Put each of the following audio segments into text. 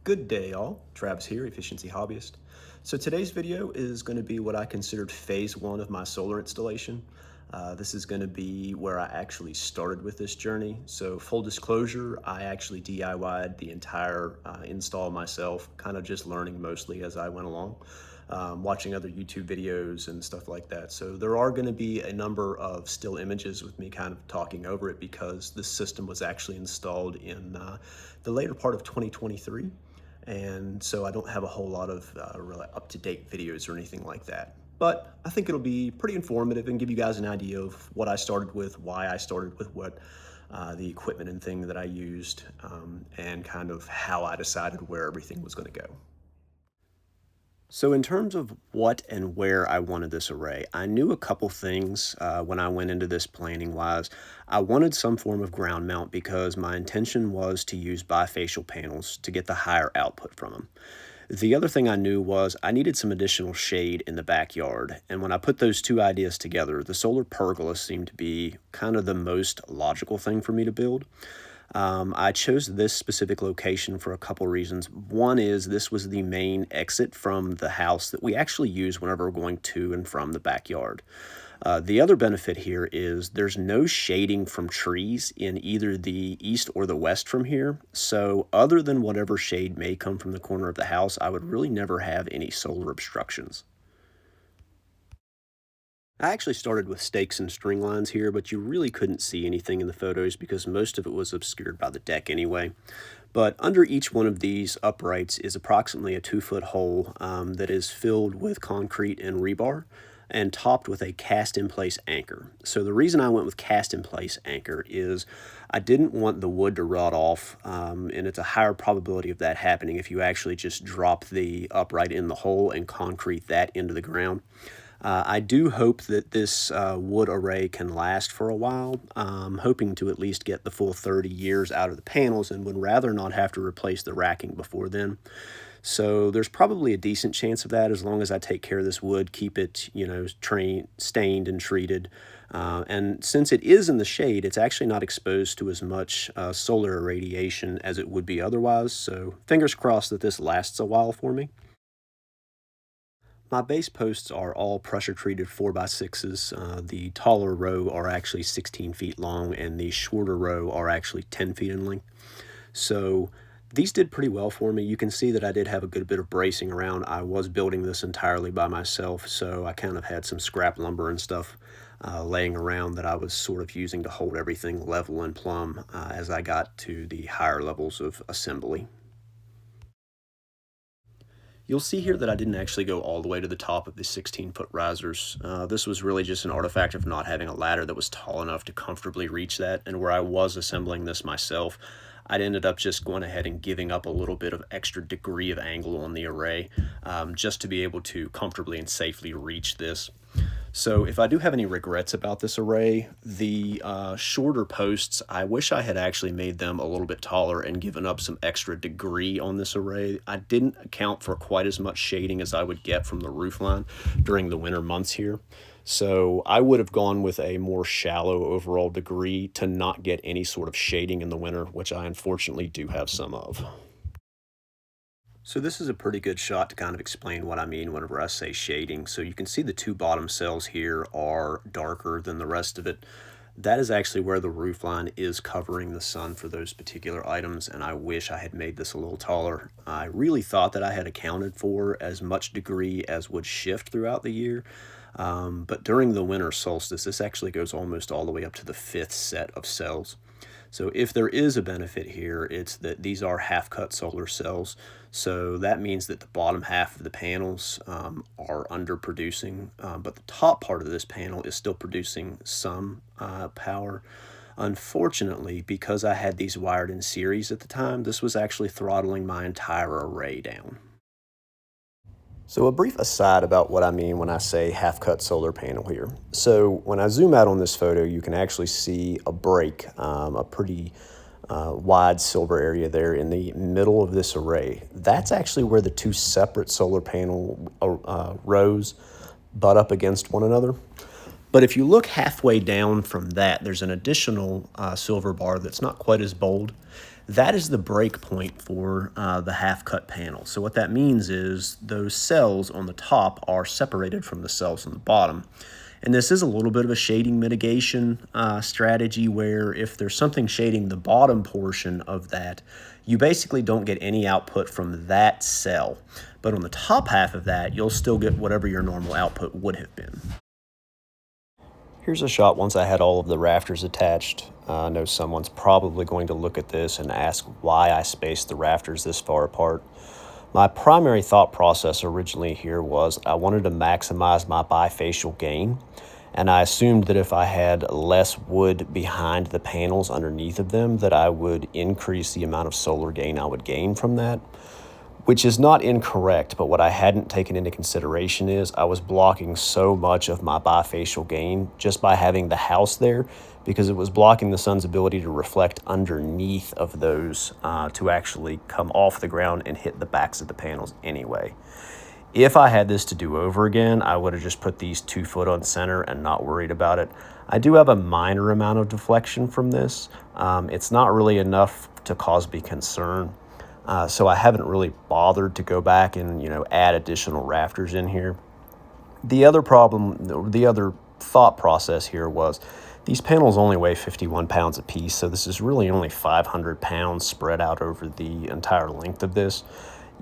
Good day, all. Travis here, Efficiency Hobbyist. So today's video is going to be what I considered phase one of my solar installation. This is going to be where I actually started with this journey. So full disclosure, I actually DIY'd the entire install myself, kind of just learning mostly as I went along, watching other YouTube videos and stuff like that. So there are going to be a number of still images with me kind of talking over it because this system was actually installed in the later part of 2023. And so I don't have a whole lot of really up-to-date videos or anything like that. But I think it'll be pretty informative and give you guys an idea of what I started with, why I started with what the equipment and thing that I used, and kind of how I decided where everything was going to go. So in terms of what and where I wanted this array, I knew a couple things when I went into this planning wise. I wanted some form of ground mount because my intention was to use bifacial panels to get the higher output from them. The other thing I knew was I needed some additional shade in the backyard, and when I put those two ideas together, the solar pergola seemed to be kind of the most logical thing for me to build. I chose this specific location for a couple reasons. One is this was the main exit from the house that we actually use whenever we're going to and from the backyard. The other benefit here is there's no shading from trees in either the east or the west from here. So other than whatever shade may come from the corner of the house, I would really never have any solar obstructions. I actually started with stakes and string lines here, but you really couldn't see anything in the photos because most of it was obscured by the deck anyway. But under each one of these uprights is approximately a 2-foot hole that is filled with concrete and rebar and topped with a cast-in-place anchor. So the reason I went with cast-in-place anchor is I didn't want the wood to rot off, and it's a higher probability of that happening if you actually just drop the upright in the hole and concrete that into the ground. I do hope that this wood array can last for a while. I'm hoping to at least get the full 30 years out of the panels and would rather not have to replace the racking before then. So there's probably a decent chance of that as long as I take care of this wood, keep it, stained and treated. And since it is in the shade, it's actually not exposed to as much solar irradiation as it would be otherwise. So fingers crossed that this lasts a while for me. My base posts are all pressure-treated 4x6s. The taller row are actually 16 feet long, and the shorter row are actually 10 feet in length. So these did pretty well for me. You can see that I did have a good bit of bracing around. I was building this entirely by myself, so I kind of had some scrap lumber and stuff laying around that I was sort of using to hold everything level and plumb as I got to the higher levels of assembly. You'll see here that I didn't actually go all the way to the top of the 16-foot risers. This was really just an artifact of not having a ladder that was tall enough to comfortably reach that, and where I was assembling this myself, I'd ended up just going ahead and giving up a little bit of extra degree of angle on the array just to be able to comfortably and safely reach this. So if I do have any regrets about this array, the shorter posts, I wish I had actually made them a little bit taller and given up some extra degree on this array. I didn't account for quite as much shading as I would get from the roof line during the winter months here. So I would have gone with a more shallow overall degree to not get any sort of shading in the winter, which I unfortunately do have some of. So this is a pretty good shot to kind of explain what I mean whenever I say shading. So you can see the two bottom cells here are darker than the rest of it. That is actually where the roof line is covering the sun for those particular items, and I wish I had made this a little taller. I really thought that I had accounted for as much degree as would shift throughout the year, but during the winter solstice, this actually goes almost all the way up to the 5th set of cells. So if there is a benefit here, it's that these are half-cut solar cells. So that means that the bottom half of the panels are underproducing, but the top part of this panel is still producing some power. Unfortunately, because I had these wired in series at the time, this was actually throttling my entire array down. So a brief aside about what I mean when I say half-cut solar panel here. So when I zoom out on this photo, you can actually see a break, a pretty wide silver area there in the middle of this array. That's actually where the two separate solar panel rows butt up against one another. But if you look halfway down from that, there's an additional silver bar that's not quite as bold. That is the break point for the half-cut panel. So what that means is those cells on the top are separated from the cells on the bottom. And this is a little bit of a shading mitigation strategy where if there's something shading the bottom portion of that, you basically don't get any output from that cell. But on the top half of that, you'll still get whatever your normal output would have been. Here's a shot once I had all of the rafters attached. I know someone's probably going to look at this and ask why I spaced the rafters this far apart. My primary thought process originally here was I wanted to maximize my bifacial gain, and I assumed that if I had less wood behind the panels underneath of them, that I would increase the amount of solar gain I would gain from that. Which is not incorrect, but what I hadn't taken into consideration is I was blocking so much of my bifacial gain just by having the house there, because it was blocking the sun's ability to reflect underneath of those to actually come off the ground and hit the backs of the panels anyway. If I had this to do over again, I would have just put these 2 foot on center and not worried about it. I do have a minor amount of deflection from this. It's not really enough to cause me concern. So I haven't really bothered to go back and, add additional rafters in here. The other thought process here was these panels only weigh 51 pounds apiece, so this is really only 500 pounds spread out over the entire length of this.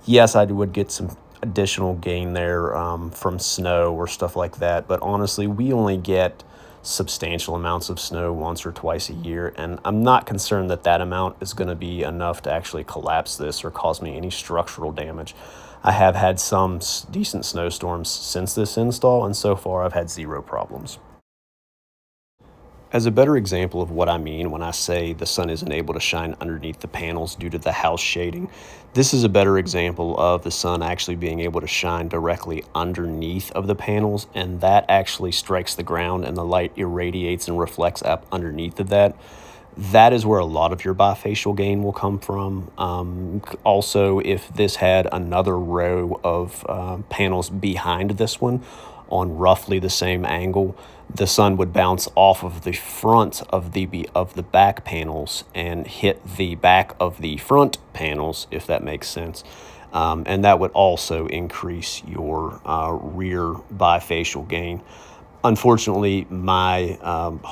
Yes, I would get some additional gain there from snow or stuff like that, but honestly, we only get substantial amounts of snow once or twice a year, and I'm not concerned that that amount is going to be enough to actually collapse this or cause me any structural damage. I have had some decent snowstorms since this install, and so far I've had 0 problems. As a better example of what I mean when I say the sun isn't able to shine underneath the panels due to the house shading, this is a better example of the sun actually being able to shine directly underneath of the panels, and that actually strikes the ground and the light irradiates and reflects up underneath of that. That is where a lot of your bifacial gain will come from. Also, if this had another row of panels behind this one on roughly the same angle, the sun would bounce off of the front of the back panels and hit the back of the front panels, if that makes sense. And that would also increase your rear bifacial gain. Unfortunately, my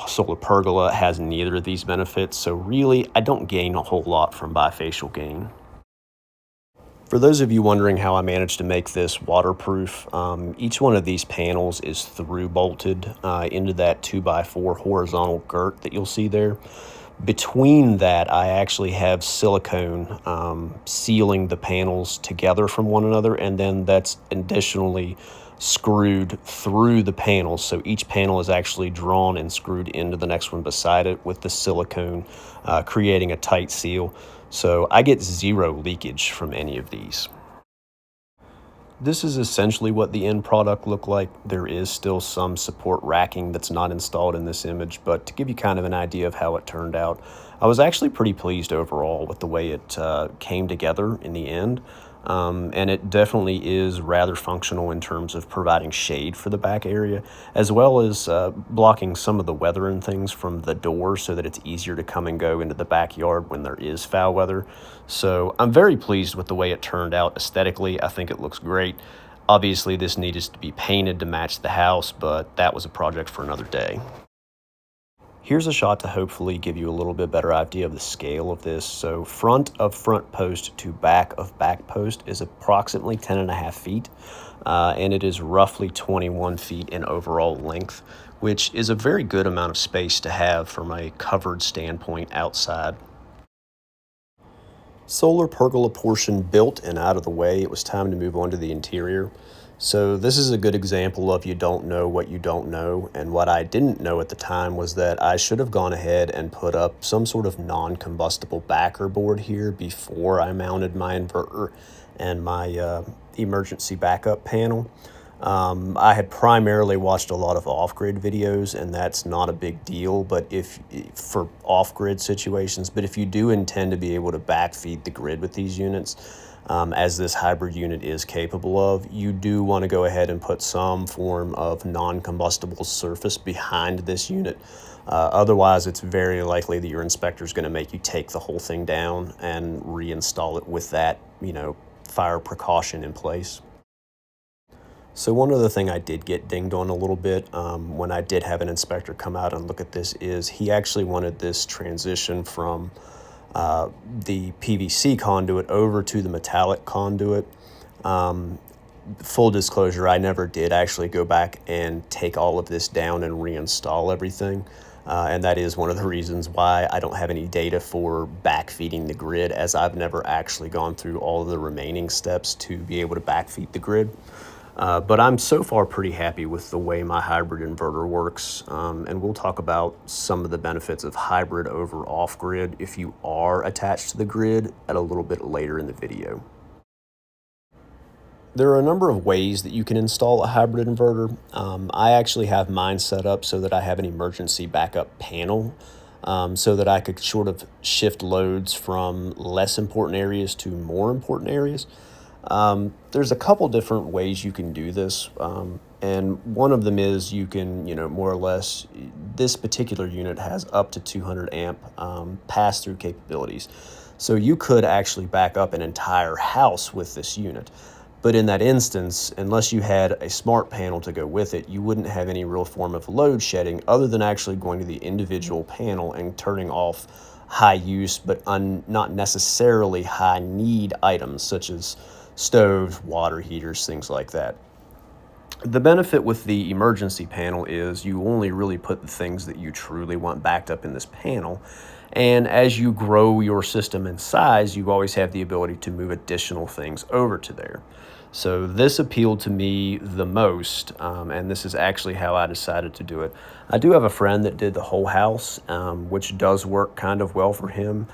solar pergola has neither of these benefits, so really I don't gain a whole lot from bifacial gain. For those of you wondering how I managed to make this waterproof, each one of these panels is through bolted into that 2x4 horizontal girt that you'll see there. Between that, I actually have silicone sealing the panels together from one another, and then that's additionally screwed through the panels. So each panel is actually drawn and screwed into the next one beside it with the silicone, creating a tight seal. So I get 0 leakage from any of these. This is essentially what the end product looked like. There is still some support racking that's not installed in this image, but to give you kind of an idea of how it turned out, I was actually pretty pleased overall with the way it came together in the end. And it definitely is rather functional in terms of providing shade for the back area, as well as blocking some of the weather and things from the door so that it's easier to come and go into the backyard when there is foul weather. So I'm very pleased with the way it turned out aesthetically. I think it looks great. Obviously, this needed to be painted to match the house, but that was a project for another day. Here's a shot to hopefully give you a little bit better idea of the scale of this. So front of front post to back of back post is approximately 10.5 feet, and it is roughly 21 feet in overall length, which is a very good amount of space to have from a covered standpoint outside. Solar pergola portion built and out of the way, it was time to move on to the interior. So this is a good example of you don't know what you don't know, and what I didn't know at the time was that I should have gone ahead and put up some sort of non-combustible backer board here before I mounted my inverter and my emergency backup panel. I had primarily watched a lot of off-grid videos, and that's not a big deal, but if for off-grid situations, but if you do intend to be able to backfeed the grid with these units, as this hybrid unit is capable of, you do want to go ahead and put some form of non-combustible surface behind this unit. Otherwise, it's very likely that your inspector is going to make you take the whole thing down and reinstall it with that, fire precaution in place. So one other thing I did get dinged on a little bit when I did have an inspector come out and look at this is he actually wanted this transition from the PVC conduit over to the metallic conduit. Um, Full disclosure, I never did actually go back and take all of this down and reinstall everything. And that is one of the reasons why I don't have any data for backfeeding the grid, as I've never actually gone through all of the remaining steps to be able to backfeed the grid. But I'm so far pretty happy with the way my hybrid inverter works, and we'll talk about some of the benefits of hybrid over off-grid if you are attached to the grid at a little bit later in the video. There are a number of ways that you can install a hybrid inverter. I actually have mine set up so that I have an emergency backup panel, so that I could sort of shift loads from less important areas to more important areas. There's a couple different ways you can do this. And one of them is you can, more or less, this particular unit has up to 200 amp pass-through capabilities. So you could actually back up an entire house with this unit. But in that instance, unless you had a smart panel to go with it, you wouldn't have any real form of load shedding other than actually going to the individual panel and turning off high use but not necessarily high need items such as stoves, water heaters, things like that. The benefit with the emergency panel is you only really put the things that you truly want backed up in this panel. And as you grow your system in size, you always have the ability to move additional things over to there. So this appealed to me the most, and this is actually how I decided to do it. I do have a friend that did the whole house, which does work kind of well for him.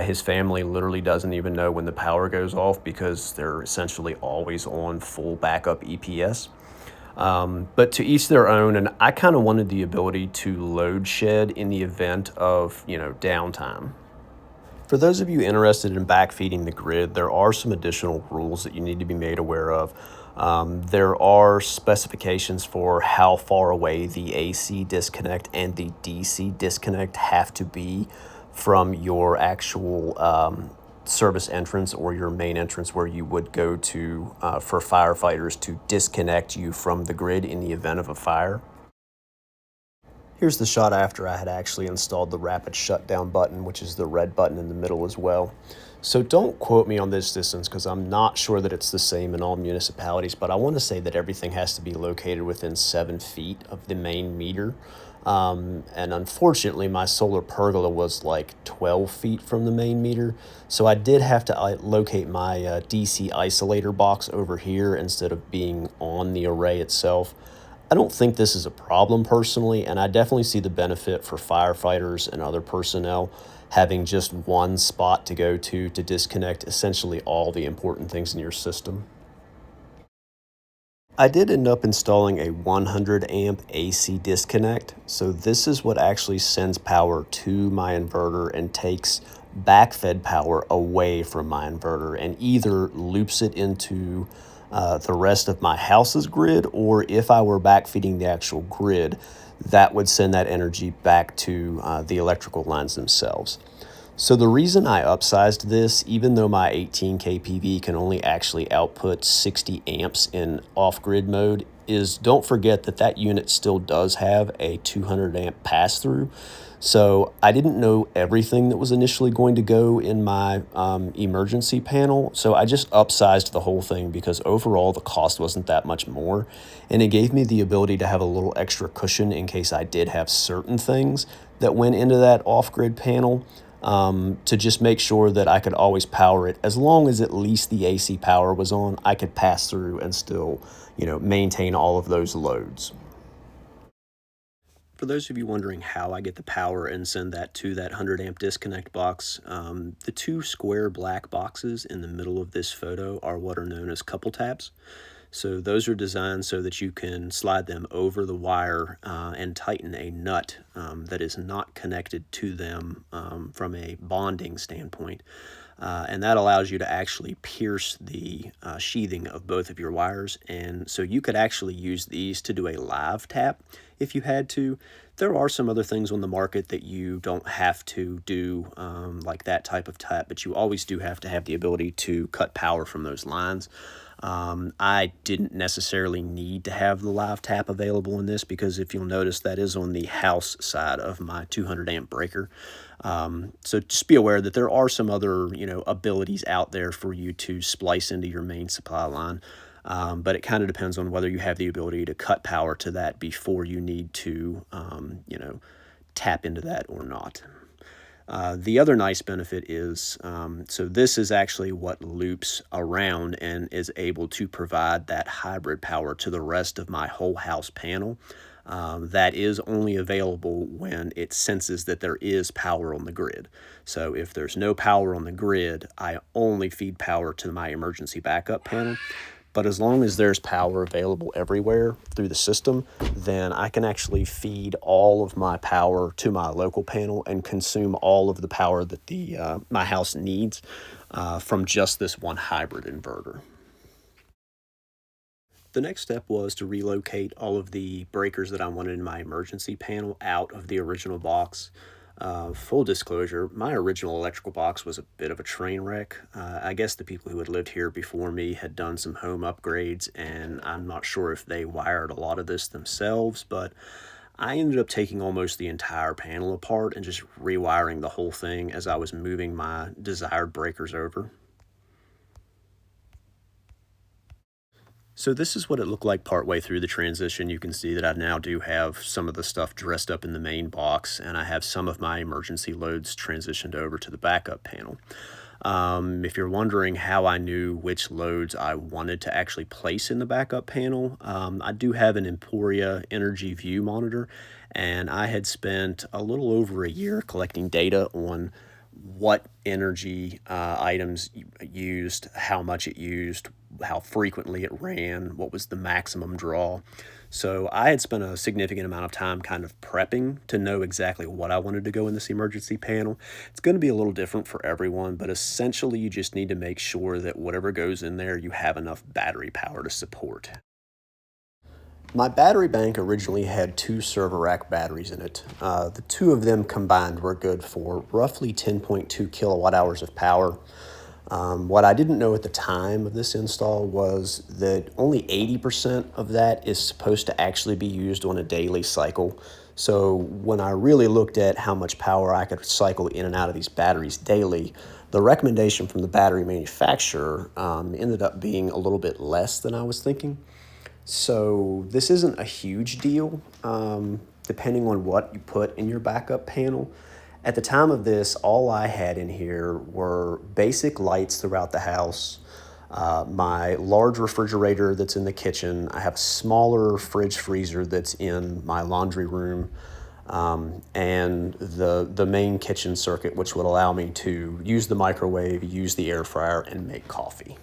His family literally doesn't even know when the power goes off because they're essentially always on full backup EPS. But to each their own, and I kind of wanted the ability to load shed in the event of, downtime. For those of you interested in backfeeding the grid, there are some additional rules that you need to be made aware of. There are specifications for how far away the AC disconnect and the DC disconnect have to be from your actual service entrance or your main entrance where you would go to for firefighters to disconnect you from the grid in the event of a fire. Here's the shot after I had actually installed the rapid shutdown button, which is the red button in the middle as well. So don't quote me on this distance because I'm not sure that it's the same in all municipalities, but I want to say that everything has to be located within 7 feet of the main meter. And unfortunately, my solar pergola was like 12 feet from the main meter. So I did have to locate my DC isolator box over here instead of being on the array itself. I don't think this is a problem personally, and I definitely see the benefit for firefighters and other personnel having just one spot to go to disconnect essentially all the important things in your system. I did end up installing a 100 amp AC disconnect, so this is what actually sends power to my inverter and takes backfed power away from my inverter and either loops it into the rest of my house's grid, or if I were backfeeding the actual grid, that would send that energy back to the electrical lines themselves. So the reason I upsized this, even though my 18 kPV can only actually output 60 amps in off-grid mode, is don't forget that that unit still does have a 200 amp pass-through. So I didn't know everything that was initially going to go in my emergency panel. So I just upsized the whole thing because overall the cost wasn't that much more. And it gave me the ability to have a little extra cushion in case I did have certain things that went into that off-grid panel, to just make sure that I could always power it. As long as at least the AC power was on, I could pass through and still, maintain all of those loads. For those of you wondering how I get the power and send that to that 100 amp disconnect box, the two square black boxes in the middle of this photo are what are known as couple tabs. So those are designed so that you can slide them over the wire and tighten a nut that is not connected to them from a bonding standpoint. And that allows you to actually pierce the sheathing of both of your wires. And so you could actually use these to do a live tap if you had to. There are some other things on the market that you don't have to do like that type of tap, but you always do have to have the ability to cut power from those lines. I didn't necessarily need to have the live tap available in this because if you'll notice, that is on the house side of my 200 amp breaker. So just be aware that there are some other, abilities out there for you to splice into your main supply line. But it kind of depends on whether you have the ability to cut power to that before you need to, tap into that or not. The other nice benefit is, so this is actually what loops around and is able to provide that hybrid power to the rest of my whole house panel. That is only available when it senses that there is power on the grid. So if there's no power on the grid, I only feed power to my emergency backup panel. But as long as there's power available everywhere through the system, then I can actually feed all of my power to my local panel and consume all of the power that my house needs from just this one hybrid inverter. The next step was to relocate all of the breakers that I wanted in my emergency panel out of the original box. Full disclosure, my original electrical box was a bit of a train wreck. I guess the people who had lived here before me had done some home upgrades, and I'm not sure if they wired a lot of this themselves, but I ended up taking almost the entire panel apart and just rewiring the whole thing as I was moving my desired breakers over. So this is what it looked like partway through the transition. You can see that I now do have some of the stuff dressed up in the main box, and I have some of my emergency loads transitioned over to the backup panel. If you're wondering how I knew which loads I wanted to actually place in the backup panel, I do have an Emporia Energy View monitor, and I had spent a little over a year collecting data on what energy items used, how much it used, how frequently it ran, what was the maximum draw. So I had spent a significant amount of time kind of prepping to know exactly what I wanted to go in this emergency panel. It's going to be a little different for everyone, but essentially you just need to make sure that whatever goes in there, you have enough battery power to support. My battery bank originally had two server rack batteries in it. The two of them combined were good for roughly 10.2 kilowatt hours of power. What I didn't know at the time of this install was that only 80% of that is supposed to actually be used on a daily cycle. So when I really looked at how much power I could cycle in and out of these batteries daily, the recommendation from the battery manufacturer ended up being a little bit less than I was thinking. So this isn't a huge deal, depending on what you put in your backup panel. At the time of this, all I had in here were basic lights throughout the house, my large refrigerator that's in the kitchen. I have a smaller fridge freezer that's in my laundry room, and the main kitchen circuit, which would allow me to use the microwave, use the air fryer, and make coffee.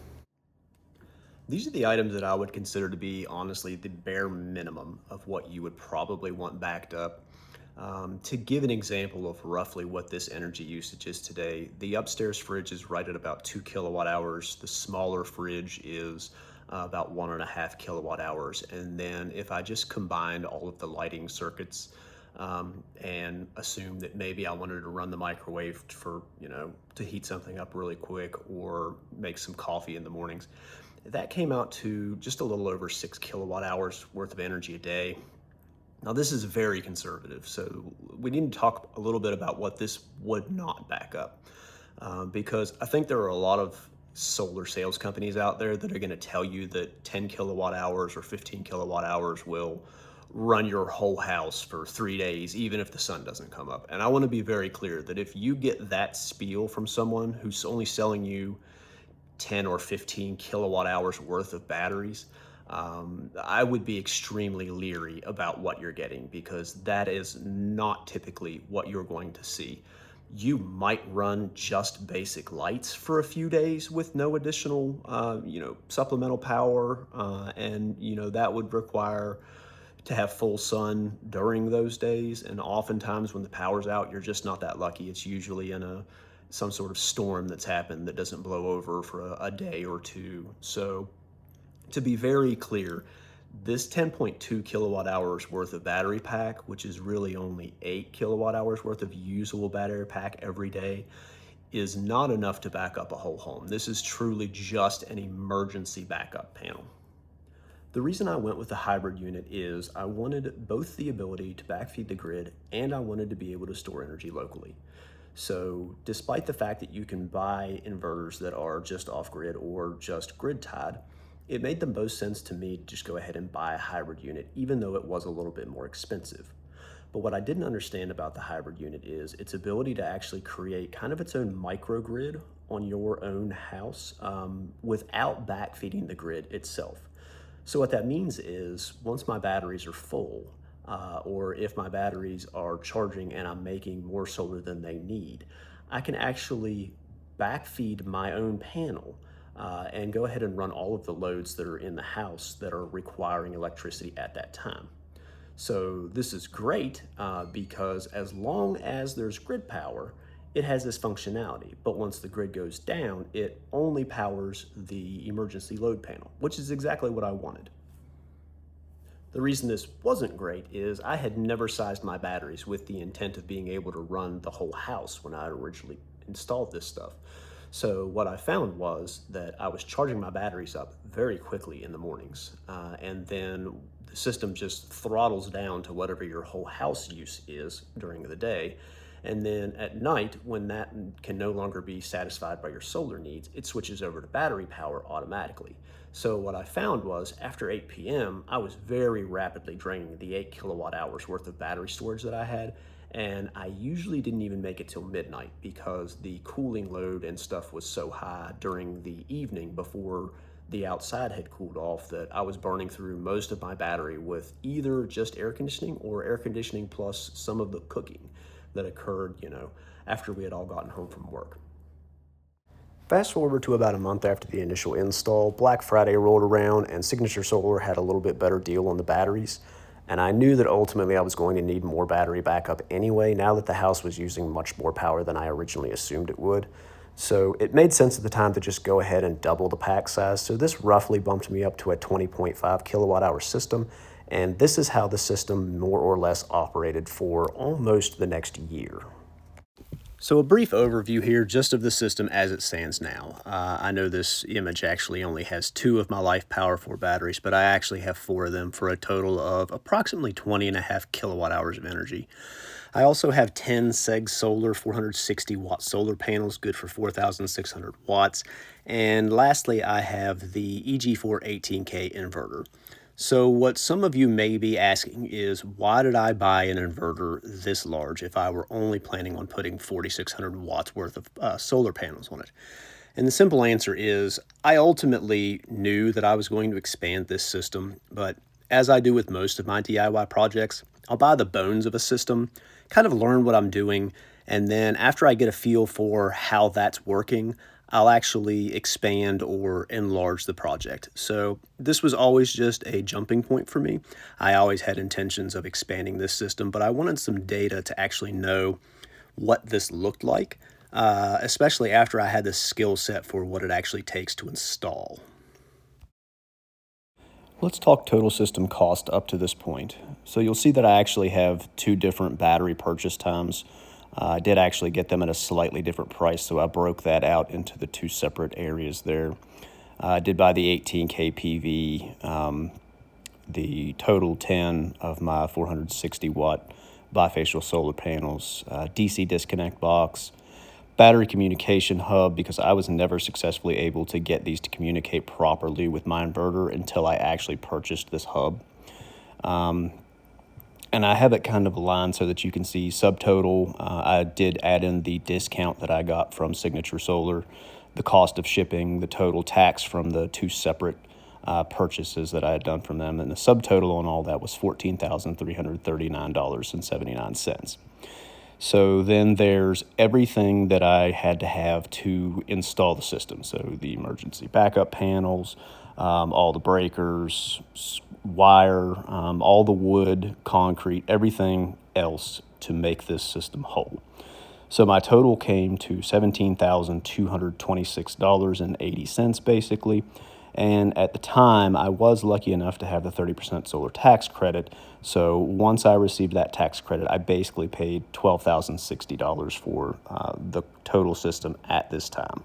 These are the items that I would consider to be honestly the bare minimum of what you would probably want backed up. To give an example of roughly what this energy usage is today, the upstairs fridge is right at about 2 kilowatt hours. The smaller fridge is about 1.5 kilowatt hours. And then if I just combined all of the lighting circuits and assume that maybe I wanted to run the microwave for, to heat something up really quick or make some coffee in the mornings, that came out to just a little over 6 kilowatt hours worth of energy a day. Now, this is very conservative, so we need to talk a little bit about what this would not back up, because I think there are a lot of solar sales companies out there that are going to tell you that 10 kilowatt hours or 15 kilowatt hours will run your whole house for 3 days, even if the sun doesn't come up. And I want to be very clear that if you get that spiel from someone who's only selling you 10 or 15 kilowatt hours worth of batteries, I would be extremely leery about what you're getting because that is not typically what you're going to see. you might run just basic lights for a few days with no additional, supplemental power. And, that would require to have full sun during those days. And oftentimes when the power's out, you're just not that lucky. It's usually in some sort of storm that's happened that doesn't blow over for a day or two. So to be very clear, this 10.2 kilowatt hours worth of battery pack, which is really only 8 kilowatt hours worth of usable battery pack every day, is not enough to back up a whole home. This is truly just an emergency backup panel. The reason I went with the hybrid unit is I wanted both the ability to backfeed the grid and I wanted to be able to store energy locally. So despite the fact that you can buy inverters that are just off-grid or just grid-tied, it made the most sense to me to just go ahead and buy a hybrid unit, even though it was a little bit more expensive. But what I didn't understand about the hybrid unit is its ability to actually create kind of its own microgrid on your own house without backfeeding the grid itself. So what that means is once my batteries are full, or if my batteries are charging and I'm making more solar than they need, I can actually backfeed my own panel and go ahead and run all of the loads that are in the house that are requiring electricity at that time. So this is great because as long as there's grid power, it has this functionality. But once the grid goes down, it only powers the emergency load panel, which is exactly what I wanted. The reason this wasn't great is I had never sized my batteries with the intent of being able to run the whole house when I originally installed this stuff. So what I found was that I was charging my batteries up very quickly in the mornings, and then the system just throttles down to whatever your whole house use is during the day. And then at night, when that can no longer be satisfied by your solar needs, it switches over to battery power automatically. So what I found was after 8 p.m., I was very rapidly draining the 8 kilowatt hours worth of battery storage that I had. And I usually didn't even make it till midnight because the cooling load and stuff was so high during the evening before the outside had cooled off that I was burning through most of my battery with either just air conditioning or air conditioning plus some of the cooking that occurred, after we had all gotten home from work. Fast forward to about a month after the initial install, Black Friday rolled around and Signature Solar had a little bit better deal on the batteries. And I knew that ultimately I was going to need more battery backup anyway, now that the house was using much more power than I originally assumed it would. So it made sense at the time to just go ahead and double the pack size. So this roughly bumped me up to a 20.5 kilowatt hour system. And this is how the system more or less operated for almost the next year. So a brief overview here just of the system as it stands now. I know this image actually only has 2 of my Life Power 4 batteries, but I actually have 4 of them for a total of approximately 20.5 kilowatt hours of energy. I also have 10 Seg Solar 460 watt solar panels, good for 4,600 watts. And lastly, I have the EG4 18K inverter. So what some of you may be asking is, why did I buy an inverter this large if I were only planning on putting 4,600 watts worth of solar panels on it? And the simple answer is, I ultimately knew that I was going to expand this system, but as I do with most of my DIY projects, I'll buy the bones of a system, kind of learn what I'm doing, and then after I get a feel for how that's working, I'll actually expand or enlarge the project. So this was always just a jumping point for me. I always had intentions of expanding this system, but I wanted some data to actually know what this looked like, especially after I had the skill set for what it actually takes to install. Let's talk total system cost up to this point. So you'll see that I actually have 2 different battery purchase times. I did actually get them at a slightly different price, so I broke that out into the 2 separate areas there. I did buy the 18K PV, the total 10 of my 460 watt bifacial solar panels, DC disconnect box, battery communication hub, because I was never successfully able to get these to communicate properly with my inverter until I actually purchased this hub. And I have it kind of aligned so that you can see subtotal. I did add in the discount that I got from Signature Solar, the cost of shipping, the total tax from the 2 separate purchases that I had done from them. And the subtotal on all that was $14,339.79. So then there's everything that I had to have to install the system. So the emergency backup panels, all the breakers, wire, all the wood, concrete, everything else to make this system whole. So my total came to $17,226.80 basically. And at the time, I was lucky enough to have the 30% solar tax credit. So once I received that tax credit, I basically paid $12,060 for the total system at this time.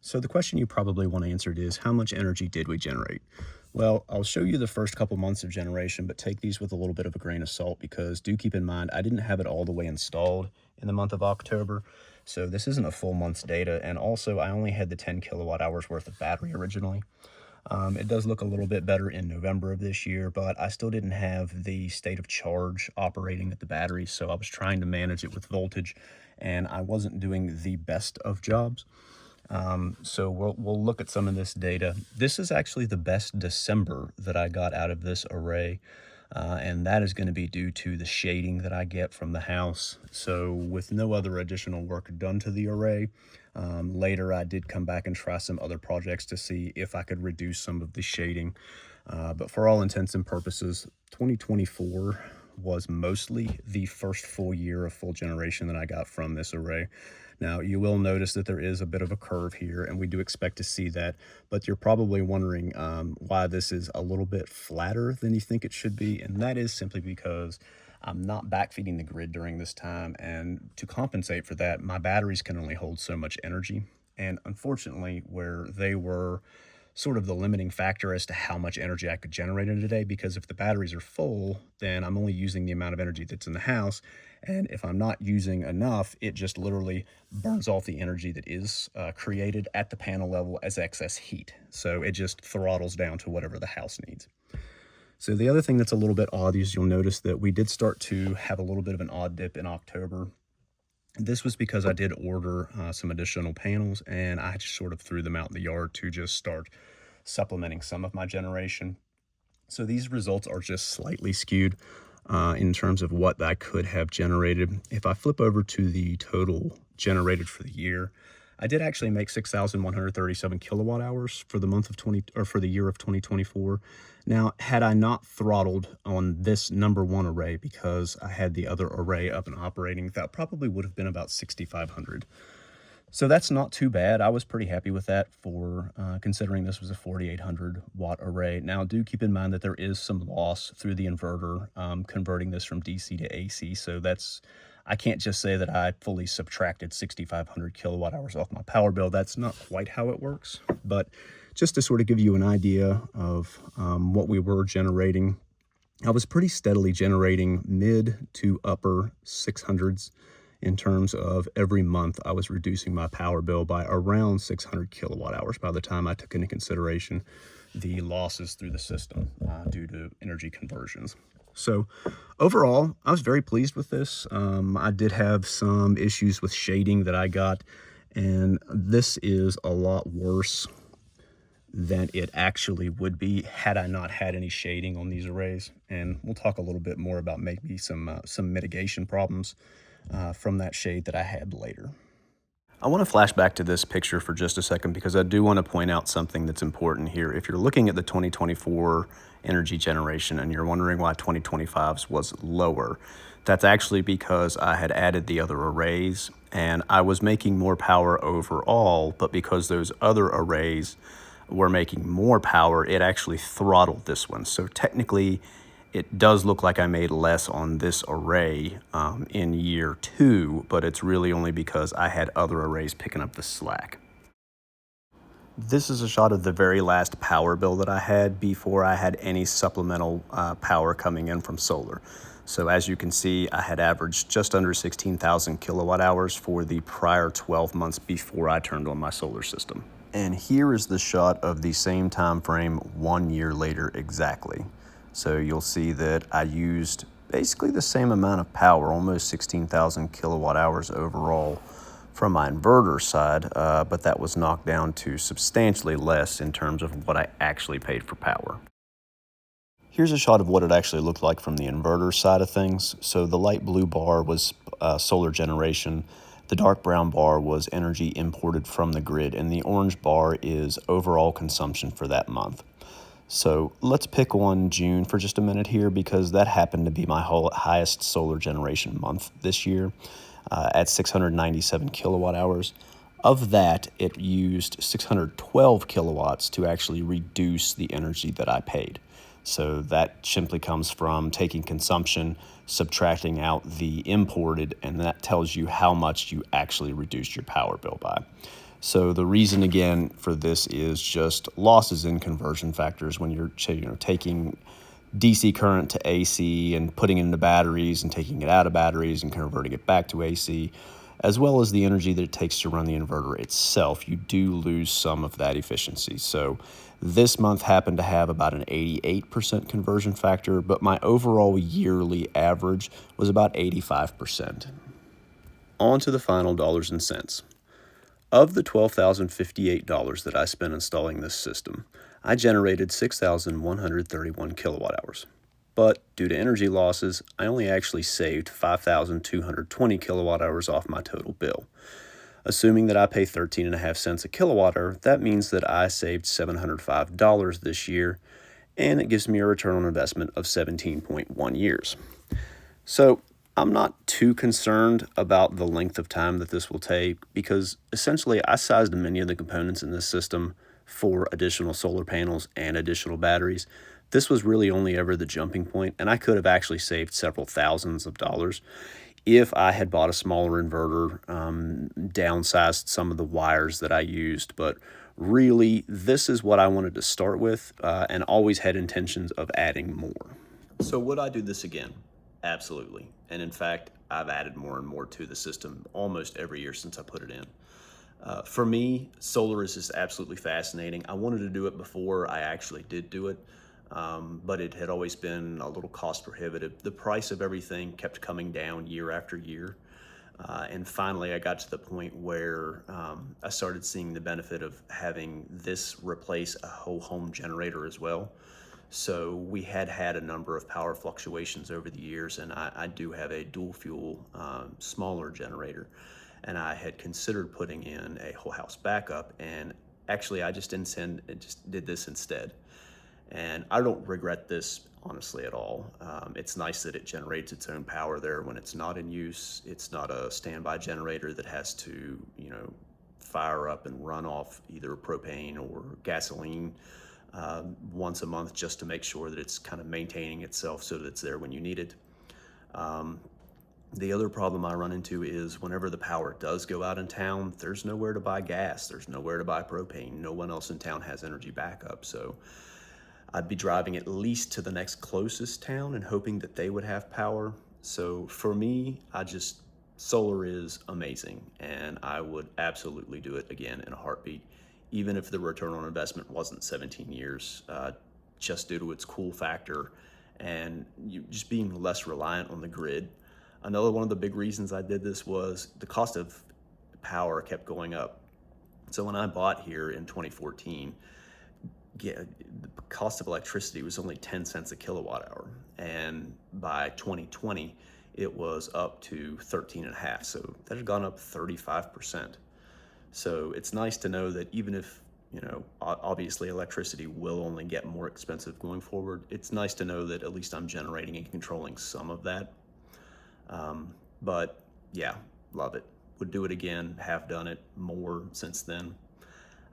So the question you probably want answered is, how much energy did we generate? Well, I'll show you the first couple months of generation, but take these with a little bit of a grain of salt, because do keep in mind, I didn't have it all the way installed in the month of October. So this isn't a full month's data. And also I only had the 10 kilowatt hours worth of battery originally. It does look a little bit better in November of this year, but I still didn't have the state of charge operating at the battery. So I was trying to manage it with voltage, and I wasn't doing the best of jobs. So we'll look at some of this data. This is actually the best December that I got out of this array. And that is going to be due to the shading that I get from the house. So with no other additional work done to the array, later I did come back and try some other projects to see if I could reduce some of the shading. But for all intents and purposes, 2024 was mostly the first full year of full generation that I got from this array. Now, you will notice that there is a bit of a curve here, and we do expect to see that, but you're probably wondering why this is a little bit flatter than you think it should be, and that is simply because I'm not backfeeding the grid during this time, and to compensate for that, my batteries can only hold so much energy, and unfortunately, where they were sort of the limiting factor as to how much energy I could generate in a day, because if the batteries are full, then I'm only using the amount of energy that's in the house. And if I'm not using enough, it just literally burns off the energy that is created at the panel level as excess heat. So it just throttles down to whatever the house needs. So the other thing that's a little bit odd is you'll notice that we did start to have a little bit of an odd dip in October. This was because I did order some additional panels, and I just sort of threw them out in the yard to just start supplementing some of my generation. So these results are just slightly skewed in terms of what I could have generated. If I flip over to the total generated for the year, I did actually make 6,137 kilowatt hours for the month of for the year of 2024. Now, had I not throttled on this number one array because I had the other array up and operating, that probably would have been about 6,500. So that's not too bad. I was pretty happy with that for considering this was a 4,800 watt array. Now, do keep in mind that there is some loss through the inverter converting this from DC to AC. So I can't just say that I fully subtracted 6,500 kilowatt hours off my power bill. That's not quite how it works. But just to sort of give you an idea of what we were generating, I was pretty steadily generating mid to upper 600s. In terms of every month, I was reducing my power bill by around 600 kilowatt hours by the time I took into consideration the losses through the system due to energy conversions. So overall, I was very pleased with this. I did have some issues with shading that I got, and this is a lot worse than it actually would be had I not had any shading on these arrays. And we'll talk a little bit more about maybe some mitigation problems from that shade that I had later. I want to flash back to this picture for just a second, because I do want to point out something that's important here. If you're looking at the 2024 energy generation and you're wondering why 2025's was lower, that's actually because I had added the other arrays and I was making more power overall, but because those other arrays were making more power, it actually throttled this one. So technically, it does look like I made less on this array in year 2, but it's really only because I had other arrays picking up the slack. This is a shot of the very last power bill that I had before I had any supplemental power coming in from solar. So as you can see, I had averaged just under 16,000 kilowatt hours for the prior 12 months before I turned on my solar system. And here is the shot of the same time frame 1 year later exactly. So you'll see that I used basically the same amount of power, almost 16,000 kilowatt hours overall from my inverter side, but that was knocked down to substantially less in terms of what I actually paid for power. Here's a shot of what it actually looked like from the inverter side of things. So the light blue bar was solar generation, the dark brown bar was energy imported from the grid, and the orange bar is overall consumption for that month. So let's pick on June for just a minute here, because that happened to be my highest solar generation month this year at 697 kilowatt hours. Of that, it used 612 kilowatts to actually reduce the energy that I paid. So that simply comes from taking consumption, subtracting out the imported, and that tells you how much you actually reduced your power bill by. So the reason again for this is just losses in conversion factors when you're taking DC current to AC and putting it into batteries and taking it out of batteries and converting it back to AC, as well as the energy that it takes to run the inverter itself. You do lose some of that efficiency. So this month happened to have about an 88% conversion factor, but my overall yearly average was about 85%. On to the final dollars and cents. Of the $12,058 that I spent installing this system, I generated 6,131 kilowatt hours. But due to energy losses, I only actually saved 5,220 kilowatt hours off my total bill. Assuming that I pay 13.5 cents a kilowatt hour, that means that I saved $705 this year, and it gives me a return on investment of 17.1 years. So I'm not too concerned about the length of time that this will take, because essentially I sized many of the components in this system for additional solar panels and additional batteries. This was really only ever the jumping point, and I could have actually saved several thousands of dollars if I had bought a smaller inverter, downsized some of the wires that I used. But really, this is what I wanted to start with, and always had intentions of adding more. So would I do this again? Absolutely. And in fact, I've added more and more to the system almost every year since I put it in. For me, solar is just absolutely fascinating. I wanted to do it before I actually did do it, but it had always been a little cost prohibitive. The price of everything kept coming down year after year. And finally, I got to the point where I started seeing the benefit of having this replace a whole home generator as well. So we had a number of power fluctuations over the years, and I do have a dual fuel smaller generator, and I had considered putting in a whole house backup, and actually I just did this instead. And I don't regret this honestly at all. It's nice that it generates its own power there when it's not in use. It's not a standby generator that has to, fire up and run off either propane or gasoline once a month just to make sure that it's kind of maintaining itself so that it's there when you need it. The other problem I run into is whenever the power does go out in town, there's nowhere to buy gas, there's nowhere to buy propane, no one else in town has energy backup. So I'd be driving at least to the next closest town and hoping that they would have power. So for me, solar is amazing, and I would absolutely do it again in a heartbeat, even if the return on investment wasn't 17 years, just due to its cool factor and just being less reliant on the grid. Another one of the big reasons I did this was the cost of power kept going up. So when I bought here in 2014, the cost of electricity was only 10 cents a kilowatt hour. And by 2020, it was up to 13.5. So that had gone up 35%. So it's nice to know that even if, obviously electricity will only get more expensive going forward, it's nice to know that at least I'm generating and controlling some of that. But yeah, love it. Would do it again, have done it more since then.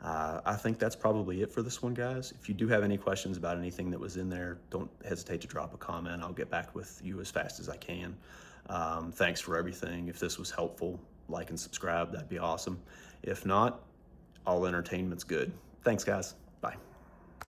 I think that's probably it for this one, guys. If you do have any questions about anything that was in there, don't hesitate to drop a comment. I'll get back with you as fast as I can. Thanks for everything. If this was helpful, like and subscribe, that'd be awesome. If not, all entertainment's good. Thanks, guys. Bye.